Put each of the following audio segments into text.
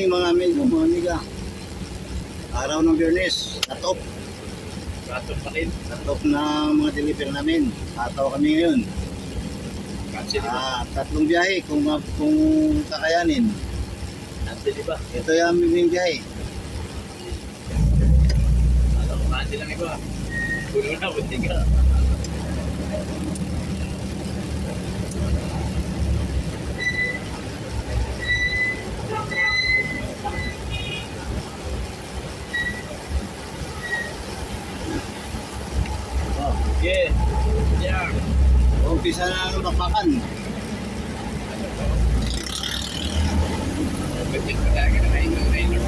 morning mga amigo, mga amiga. Araw ng Biyernes, cut-off. Cut-off pa rin. Cut-off ng mga delivery namin. Tataw kami ngayon. Cancel ba? Tatlong biyahe kung kakayanin. Cancel ba? Ito yung aming biyahe. Alam ko cancel lang iba. Puno na, buti ka. Oh, Yeah. Yeah. umpisa na ang bakbakan. Buti ka talaga na ngayon.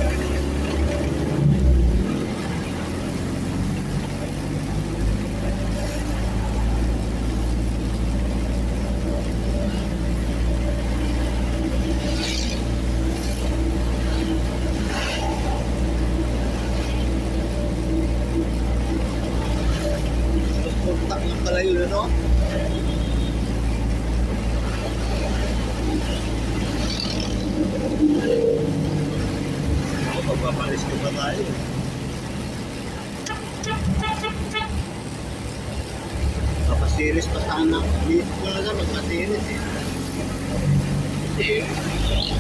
Puntak lang pala yun, ano? Ako, magpapalis ko pa tayo. Kapasiris pa sana. Hindi ko na lang magpasiris eh. Hindi.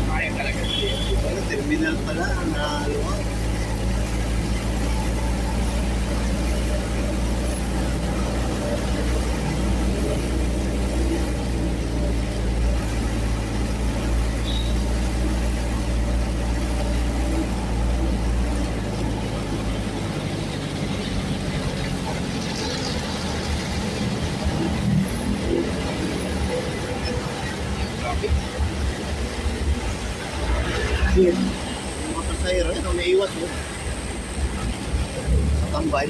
Kaya talaga. Ano, terminal pala na luwag. Traffic. Yun. Yung mga pasahero, yun, umiiwas mo. Tambay.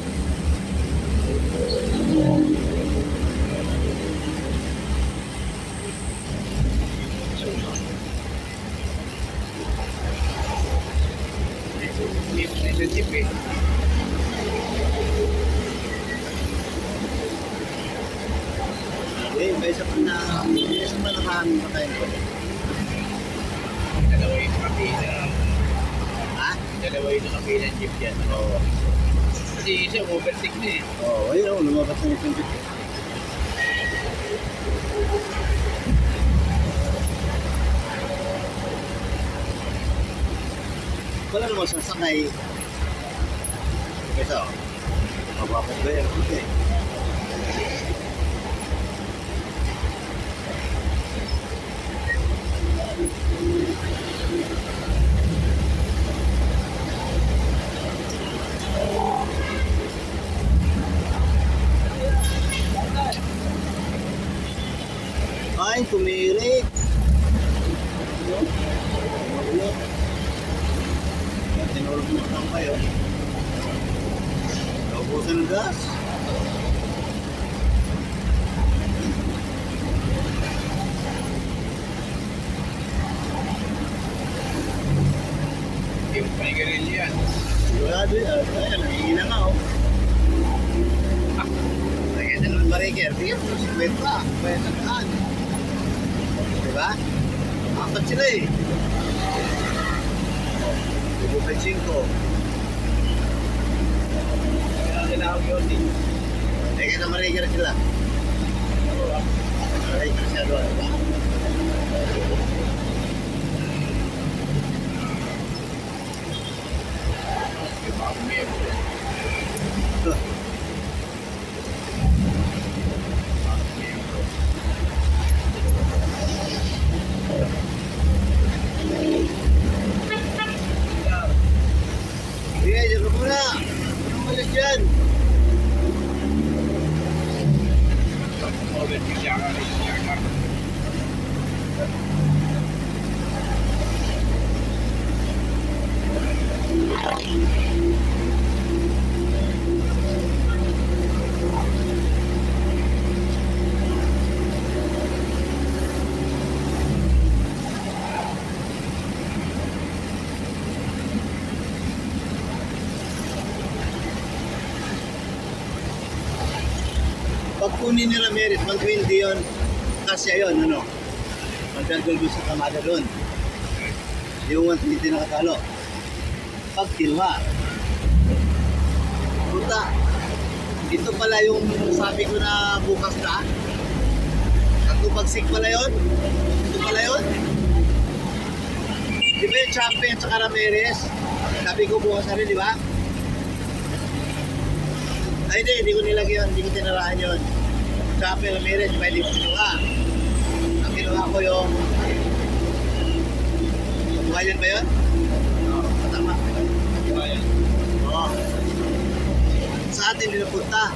May jeep eh. Eh, may isa pa na, may isa pa nakahaming patayin ko. Dalawa yung kapila. Ha? Dalawa yung kapila jeep yan. Oo. Kasi isa overtake na eh. Oo, ayun, lumabas na itong jeep. Wala namang sasakay. Ito, mababot ba yan? Okay. Ay, tumirik. Tinulog mo lang kayo. Naubusan ng gas. Yung panigaril yan. Sigurado yan. Ayan, nangingina nga oh. Lagyan na ng bariker. Bigyan mo ng 50. Pwede na kaan. Diba? Apat sila eh. 25. Kailangan yun din. Lagyan na bariker sila. Bariker siya doon. Diba? Yung mga miyembro. Sige, dyan ka muna. Anong malis dyan? Pag kunin nila Merit, 120 yun. Kasya yun, ano? Magdadol doon sa kamada doon. Yung 120 na katalo. Pag kinuha. Punta. Ito pala yung sabi ko na bukas na. Nagtubagsik pala yun. Ito pala yun. Di ba yung champion sa Ramirez? Sabi ko bukas na rin, di ba? Ay, hindi ko nilagay yun. Hindi ko tinaraan yun. Champion Ramirez, di ba hindi ko kinuha? Ang kinuha ko yung... Buhayan ba yun? Oo, tama. Buhayan. Oo. Sa atin, nilapunta.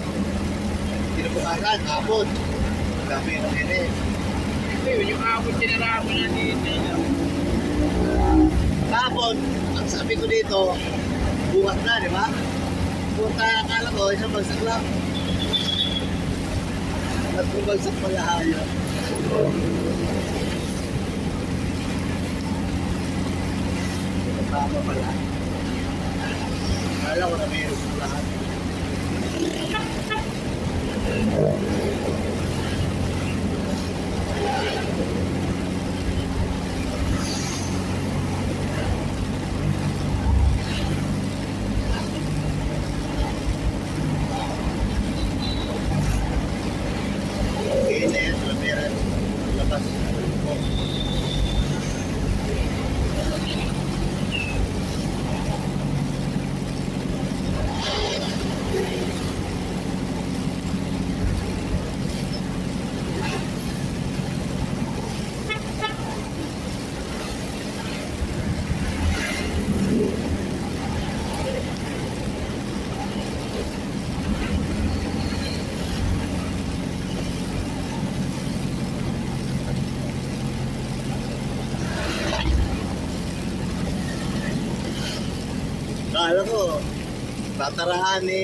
Kinabukasan, hapon. Champion Ramirez. Ito yun, yung abot tinaraan mo na dito. Kahapon, ang sabi ko dito, bukas na, di ba? Punta, akala ko, isang bagsak lang. At kung bagsak pala hayo. Tama pala. Akala ko na mayroon sa lahat. Ini Ramirez lepas. Kala ko, tatarahan ni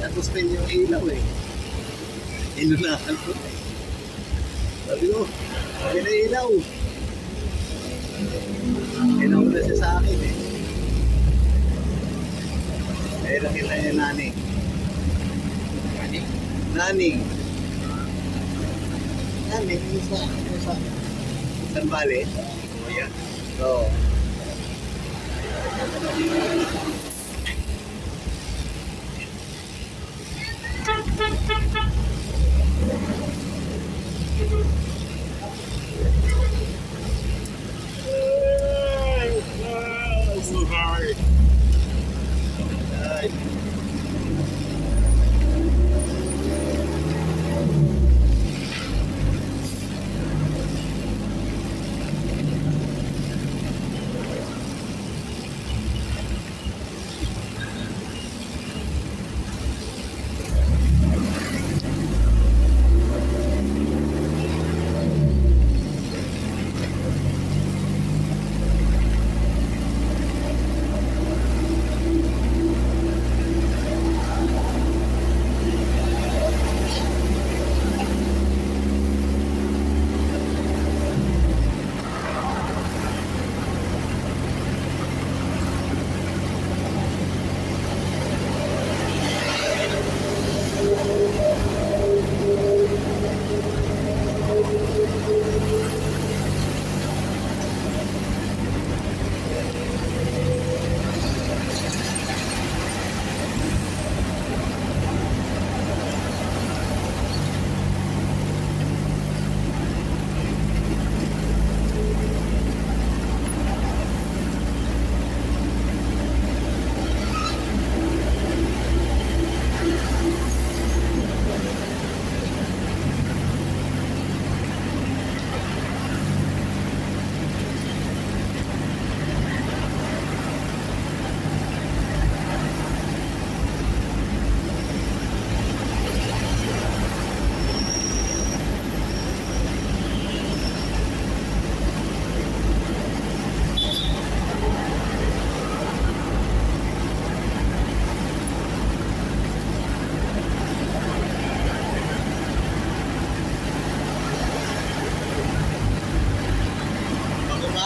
Agustin yung ilaw eh. Ilunahan ko. Sabi ko, yun ang ilaw. Ilaw na siya sa akin eh. Eh, nakita niya naning. Naning. Naning, yung sa San Valley. Oh, yan. Oo. So hard. Ay.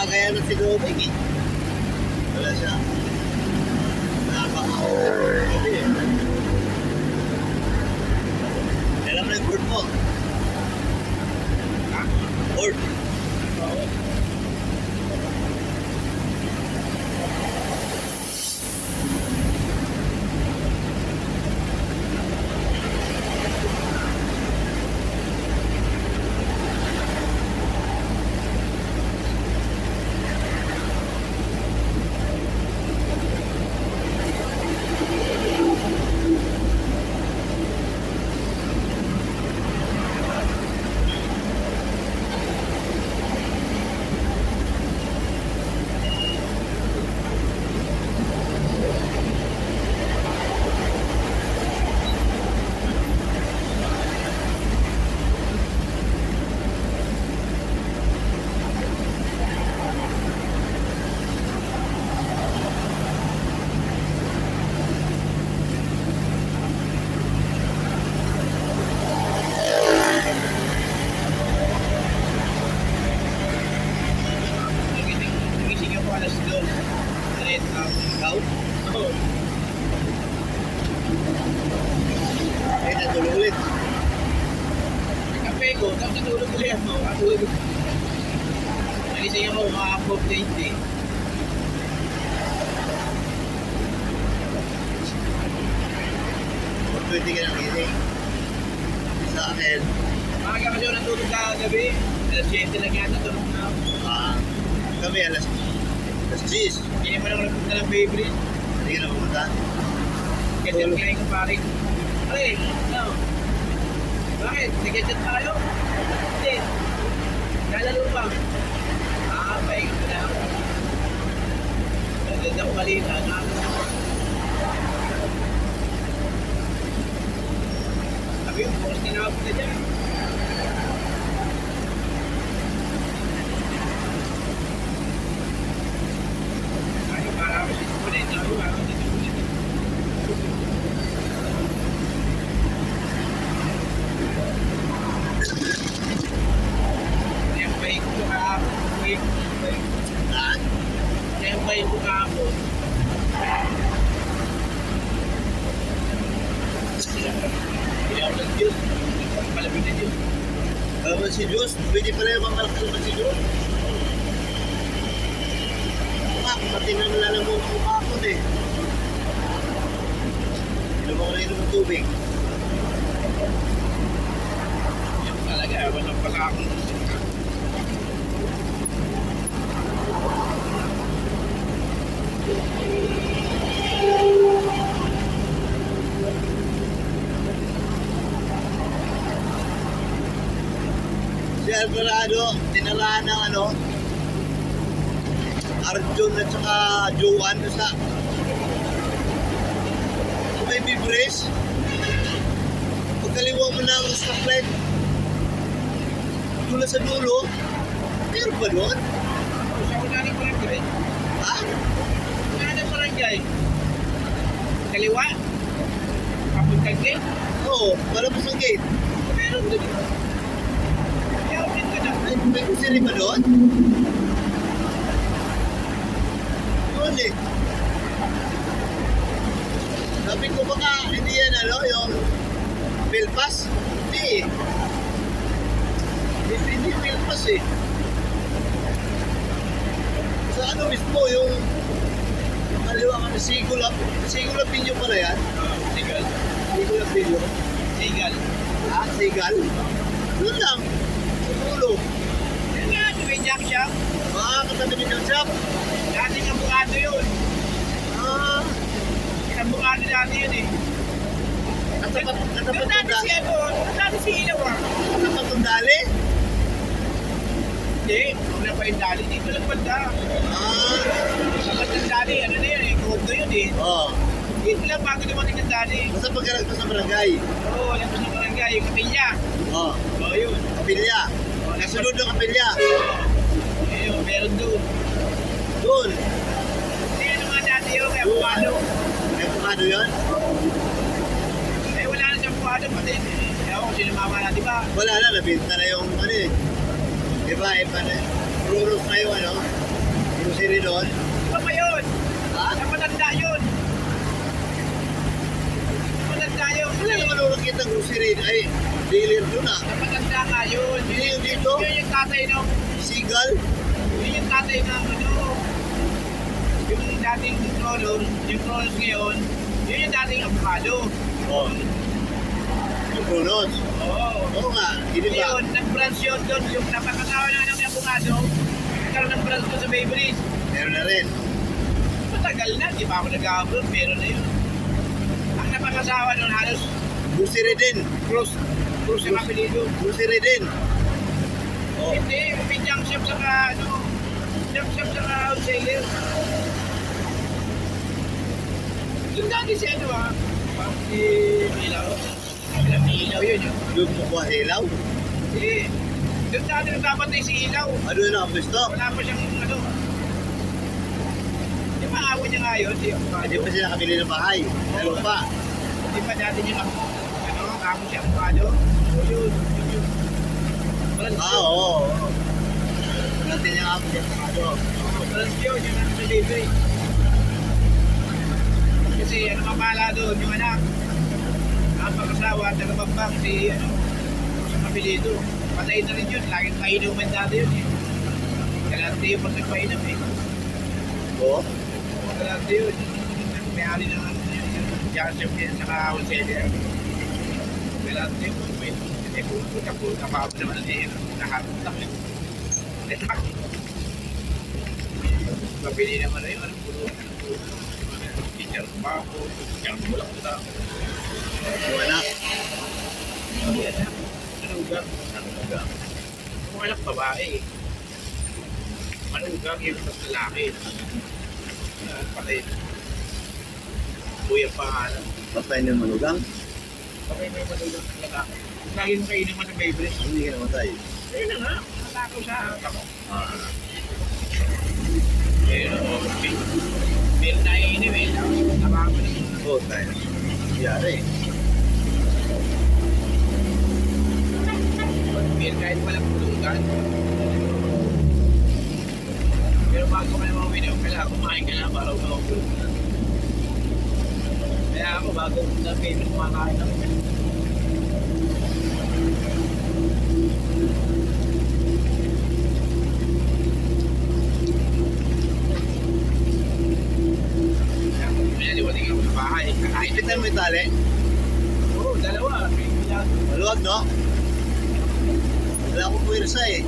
Kaya na si Doming eh. Wala siya. Nakaka-out. Alam na yung board mo. Board. ko, tapos natulog ulit ako. Natulog ko. Nagising ako mga 4:20. Pwede ka nang gising. Sa akin, Maaga kasi ako natulog kagabi. Alas 7 lang yata tulog na ako. kami alas 10. Hindi naman ako nagpunta ng favorite. Hindi ka na pumunta. Kasi ang kinain ko pare. Pare, ano? Bakit? Nag-chat tayo? Hindi. Lalaro pa. Pahinga ko na ako. Naganda ko balita. Sabi yung bukas na nakapunta dyan. Ay, para ako si Kulit. Ako ako si Kulit. Yung bike ko kahapon. Saan? Yung bike ko kahapon. Hindi ako nag-Diyos. Palapit na Diyos. Alam mo si Diyos, pwede pala yung mga naman si Diyos. Pati na nalalamog ang mukha ko eh. Inom ako na inom ng tubig. Yung talaga, walang pala akong Si Alvarado, tinarahan ng ano, Arjun at saka Joan sa may bibres. Pagkaliwa mo na ang stoplight, doon sa dulo, meron ba doon? sa unang barangay. Ha? Unang barangay. Kaliwa. Papuntang gate. Oo, malabas ang gate. Meron doon. Kaya ulit ka na. Ay, may kusiri ba doon? Doon eh. Sabi ko baka hindi yan ano, yung bill pass? Hindi eh. Hindi bill pass eh. Sa ano mismo yung kaliwa kami, Sigula Pinyo pala yan? Sigal. Sigula Pinyo. Sigal. Sigal? Doon lang. Sa dulo. Yan nga, may jack shop. Katabi ng shop. Dating abogado yun. Abogado dati yun eh. Katapat Doon dati si ano, dati si Ilaw ah. ng dali? Hindi, wala pa yung dali. Dito lang banda. Dapat yung dali, ano na yun eh, kodo yun eh. Oo. Dito lang bago dumating yung dali. Basta pagkalag pa sa barangay. Oo, yan po sa barangay, yung kapilya. Oo. Oo, yun. Kapilya. Nasunod ng kapilya. Ayun, meron doon. Doon. Hindi, ano nga dati yun, kaya abogado. May pukado yun? Eh, wala na siyang abogado, pati. Kaya ako, sino mama na, di ba? Wala na, nabinta na yung ano eh. Iba na. Ruros na yung ano. Grocery doon. Di ba pa yun? Ha? Napatanda yun. Napatanda yun. Wala naman ako nakita grocery. Ay, dealer doon ah. Napatanda nga yun. Hindi yung dito. Yun yung tatay ng, Sigal. yun yung tatay ng ano, yung dating Kronos, yung Kronos ngayon, yun yung dating abogado. Oo. Yung Kronos. Oo. Oo nga. Hindi ba? Yun, nag-branch yun doon, yung napakatawa na ng abogado, nagkaroon ng branch doon sa Baybridge. Meron na rin. Matagal na, di ba ako nag-abroad, meron na yun. Ang napakasawa doon halos Grocery din. Cruz yung apelido. Grocery din. Oo. Hindi, may junk shop sa ano, junk shop sa wholesaler. Yung dati si ano ah, parang si Ilaw. Ilaw yun yun. Doon kukuha sa ilaw. Eh, yung dati nagpapatay si Ilaw. Ano yun ang pwesto? Wala pa siyang ano. Di ba ako niya nga yun, si Hindi Abogado? pa sila nakabili ng bahay. Ano pa? Di ba dati niya ano, ako si Abogado? Yun. Walang Oo. Natin niya ako siya sa ano. walang yun, yung ano sa libre. Kasi ano mapala doon, yung anak. Ang pag-asawa, taga-bagbang, si ano, sa apelido. Patay na rin yun. Laging painuman dati yun eh. Galante yung pag nagpainom eh. Oo. Galante yun. May-ari ng ano yun. Johnson din saka wholesaler. Galante yung pag-painom. Kasi puta pa ako naman eh. Nakapuntak yun. Mabili naman na yun. Anong pulo? Teacher pa ako. Teacher ko lang ito. Yung anak. Manugang. Manugang. Yung anak babae. Manugang yung lalaki. Patay. Kuya pangalan. Patay niyo manugang. Patay na yung manugang ng lalaki. Lagi mo kayo naman ng favorite. Hindi ka namatay. Ayun na nga. Natakaw sa ako. Ah. Pero, pero naiinim eh. Nakakama naman. Oo, tayo. Yari. Pero kahit walang pulutan. Pero bago ka naman uminom, kailangan kumain ka na para umapulutan. Kaya ako, bago na-favorite kumakain ako. Kaya liwating ako sa bahay. Kakain na. Ipitan mo yung tali. Oo, dalawa. May bilang. Maluwag, no? Wala akong puwersa eh.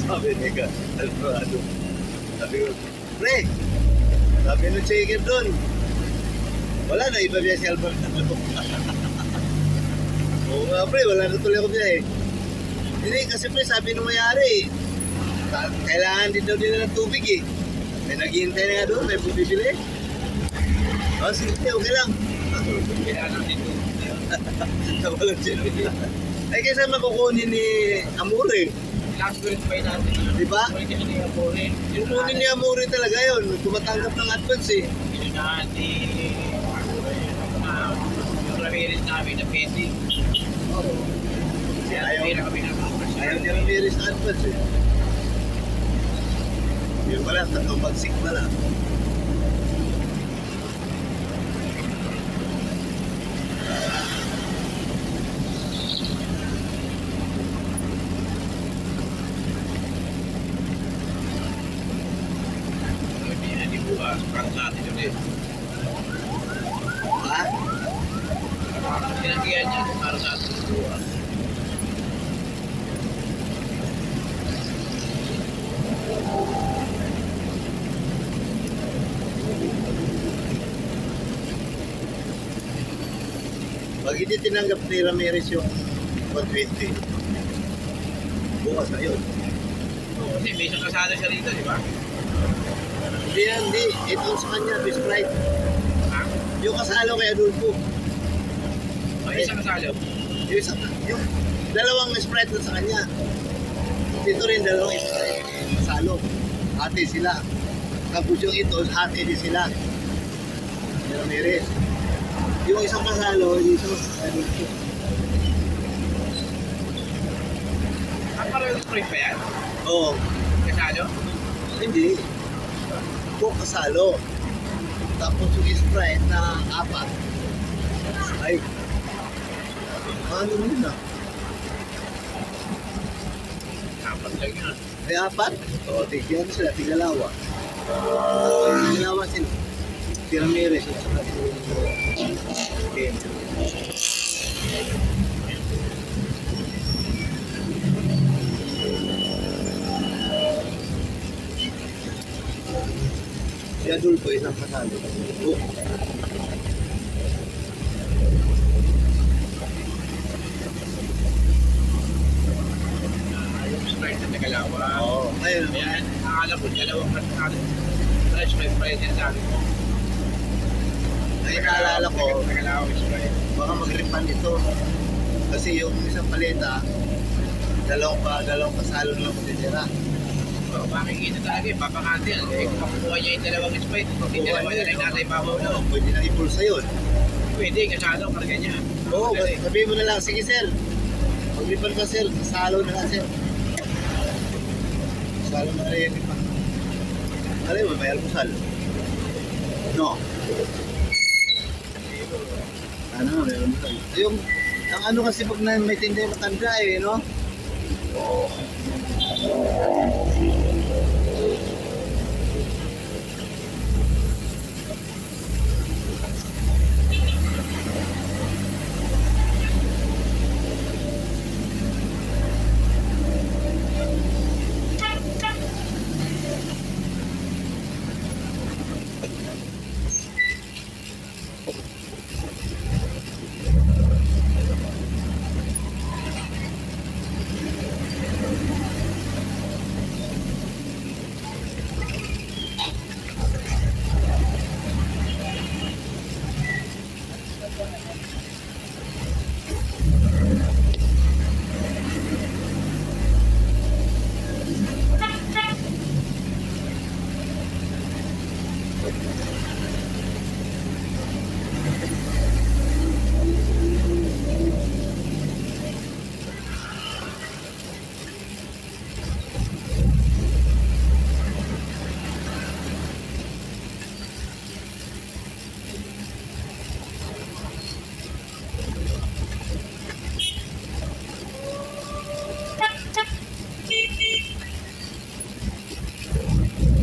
Sabi niya, Alvarado. Sabi ko, pre, sabi nung chicken doon, wala na, iba niya si Alvarado. Oo nga pre, wala na tuloy ako niya eh. Hindi, kasi pre, sabi nung mayari, kailangan din daw nila ng tubig eh. May naghihintay na nga doon, may bumibili. Oh, sige, okay lang. Kailangan dito. Nawalan siya. Ay, kaysa makukunin ni Amore. Last week pa natin. Di ba? Pwede ka niya po rin. Kukunin ni Amore talaga yun. Tumatanggap ng advance eh. Hindi natin yung Ramirez namin na pending. Kaya Ayaw. kami na Ayaw ni Ramirez ng advance eh. Yun pala, tatlong bagsik pala. Hindi bukas. Para natin yun eh. Ha? Sinanggihan niya para natin bukas. Pag hindi tinanggap ni Ramirez yung 120, bukas na yun. Kasi may isang kasada siya rito, di ba? Hindi yan, hindi. Ito sa kanya, Miss Pride. Ha? Yung kasalo kay Adolfo. May isang kasalo. Yung dalawang Sprite na sa kanya. Dito rin dalawang Sprite. Kasalo. Ate sila. Tapos yung ito, ate din sila. Yung Ramirez. Yung isang kasalo, dito. Ang parang yung spring pa yan? Oo. Kasalo? Hindi. Ito kasalo. Tapos yung Sprite na apat. Ay. Ano yun na? Apat lang yun. May apat? Oo, tigyan sila, tigalawa. Tigalawa sila. Si Ramirez at saka si Kenzo. Si Adolfo, isang kasalo. Oh, Yung Sprite na nagalawa. Oo. Ngayon, Ayan, akala ko dalawang kasalo. Sprite din sabi ko. ngayon naalala ko, Nagalawa yung Sprite. baka mag-refund ito. Kasi yung isang paleta, dalawang kasalo na lang matitira. So, makikita talaga eh, papakati yan. Eh, kung makukuha niya yung dalawang Sprite, hindi dalawa na lang natin babaw na. Pwede na ipulsa yun. Pwede, kasalo, karga niya. Oo, sabihin mo na lang, sige sir, mag-refund ka sir, kasalo na lang sir. Kasalo na rin yung refund. Alam mo, may almusal. No. Ano, may almusal. Yung, ang ano kasi pag may tinday matanda eh, no?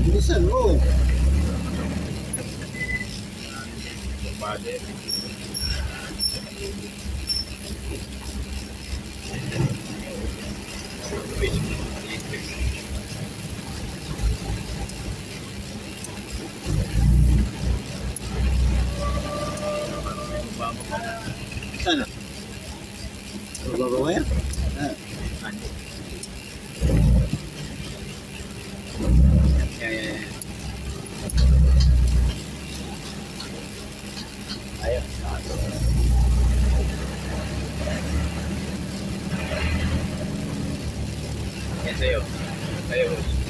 Bilisan mo. Bade. Sana. Babawa yan? Ah. Yeah. Ayun. Yan sa'yo. Sa'yo, boss.